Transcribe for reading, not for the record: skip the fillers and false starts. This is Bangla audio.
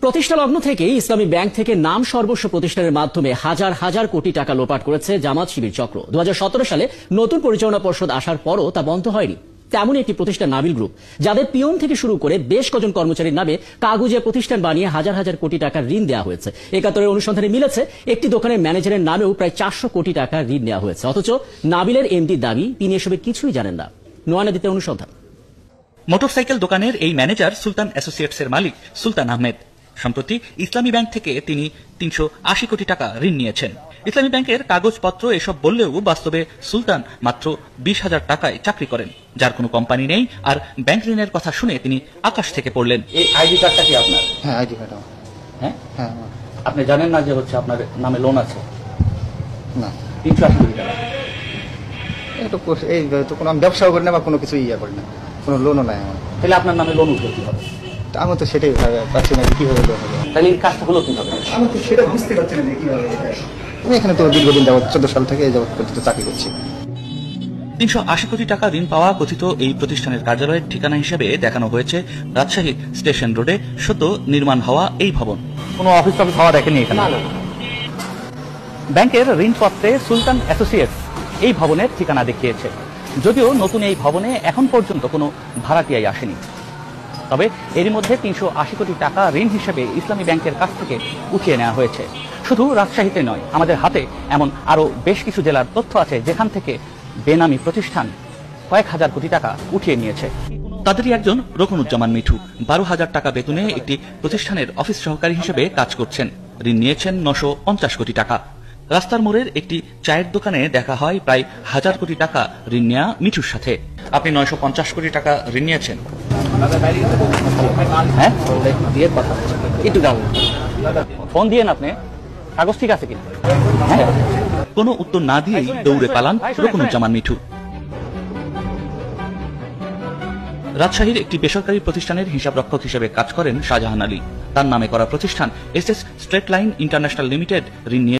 প্রতিষ্ঠা লগ্ন থেকেই ইসলামী ব্যাংক থেকে নাম সর্বস্ব প্রতিষ্ঠানের মাধ্যমে হাজার হাজার কোটি টাকা লোপাট করেছে জামাত শিবির চক্র। 2017 সালে নতুন পরিচালনা পর্ষদ আসার পরও তা বন্ধ হয়নি। তেমনই একটি প্রতিষ্ঠান নাবিল গ্রুপ, যাদের পিয়ন থেকে শুরু করে বেশ কজন কর্মচারীর নামে কাগজে প্রতিষ্ঠান বানিয়ে হাজার হাজার কোটি টাকার ঋণ দেওয়া হয়েছে। একাত্তরের অনুসন্ধানে মিলেছে একটি দোকানের ম্যানেজারের নামেও প্রায় 400 কোটি টাকার ঋণ নেওয়া হয়েছে। অথচ নাবিলের এমডি দাবি তিনি এসবে কিছুই জানেন না। নোয়ানাদিতে অনুসন্ধান। মোটরসাইকেল দোকানের এই ম্যানেজার সুলতান অ্যাসোসিয়েটসের মালিক সুলতান আহমেদ। সম্প্রতি ইসলামী ব্যাংক থেকে তিনি 380 কোটি টাকা ঋণ নিয়েছেন। ইসলামী ব্যাংকের কাগজপত্র এসব বললেও বাস্তবে সুলতান মাত্র 20,000 টাকায় চাকরি করেন, যার কোনো কোম্পানি নেই। আর ব্যাংক ঋণের কথা শুনে তিনি আকাশ থেকে পড়লেন। এই আইডি কার্ডটা কি আপনার? হ্যাঁ, আইডি কার্ড। হ্যাঁ হ্যাঁ। আপনি জানেন না যে হচ্ছে আপনার নামে লোন আছে? না, 380 কোটি টাকা। এই তো কোনো আমি ব্যবসাও করি না বা কোনো কিছু করি না, কোনো লোনও নাই আমার। তাহলে আপনার নামে লোন উঠবে কিভাবে? আমি তো সেটাই পাচ্ছি না কিভাবে লোন হবে। তাহলে এই কাজটা হলো কিভাবে? আমি তো সেটা বুঝতে পারছি না কিভাবে। আমি এখানে তো দীর্ঘদিন যাবত 14 সাল থেকে যাবত পর্যন্ত চাকরি করছি। 380 কোটি টাকা ঋণ পাওয়া কথিত এই প্রতিষ্ঠানের কার্যালয়ের ঠিকানা হিসেবে দেখানো হয়েছে রাজশাহী স্টেশন রোডে সদ্য নির্মাণ হওয়া এই ভবন। কোনো অফিস হওয়া দেখেনি এখানে? ব্যাংকের ঋণপত্রে সুলতান অ্যাসোসিয়েটস এই ভবনের ঠিকানা দেখিয়েছে। যদিও নতুন এই ভবনে এখন পর্যন্ত কোনো ভাড়াটিয়াই আসেনি। তবে এরই মধ্যে 380 কোটি টাকা ঋণ হিসেবে ইসলামী ব্যাংকের কাছ থেকে উঠিয়ে নেওয়া হয়েছে। শুধু রাজশাহীতে নয়, আমাদের হাতে এমন আরো বেশ কিছু জেলার তথ্য আছে যেখান থেকে বেনামি প্রতিষ্ঠান কয়েক হাজার কোটি টাকা উঠিয়ে নিয়েছে। তাদেরই একজন রকনুজ্জামান মিঠু 12,000 টাকা বেতনে একটি প্রতিষ্ঠানের অফিস সহকারী হিসেবে কাজ করছেন। ঋণ নিয়েছেন 950 কোটি টাকা। রাস্তার মোড়ের একটি চায়ের দোকানে দেখা হয় প্রায় 1000 কোটি টাকা ঋণ নেওয়া মিঠুর সাথে। আপনি 950 কোটি টাকা ঋণ নিয়েছেন? হ্যাঁ, দিয়ে কথা একটু গাল ফোন দিয়ে আপনি কাগজ ঠিক আছে কিনা? হ্যাঁ। কোনো উত্তর না দিয়েই দৌড়ে পালান রকনুজ্জামান মিঠু। রাজশাহীর একটি বেসরকারি প্রতিষ্ঠানের হিসাবরক্ষক হিসেবে কাজ করেন শাহজাহান আলী। তার নামে করা প্রতিষ্ঠান SS straight line international limited ঋণ নিয়ে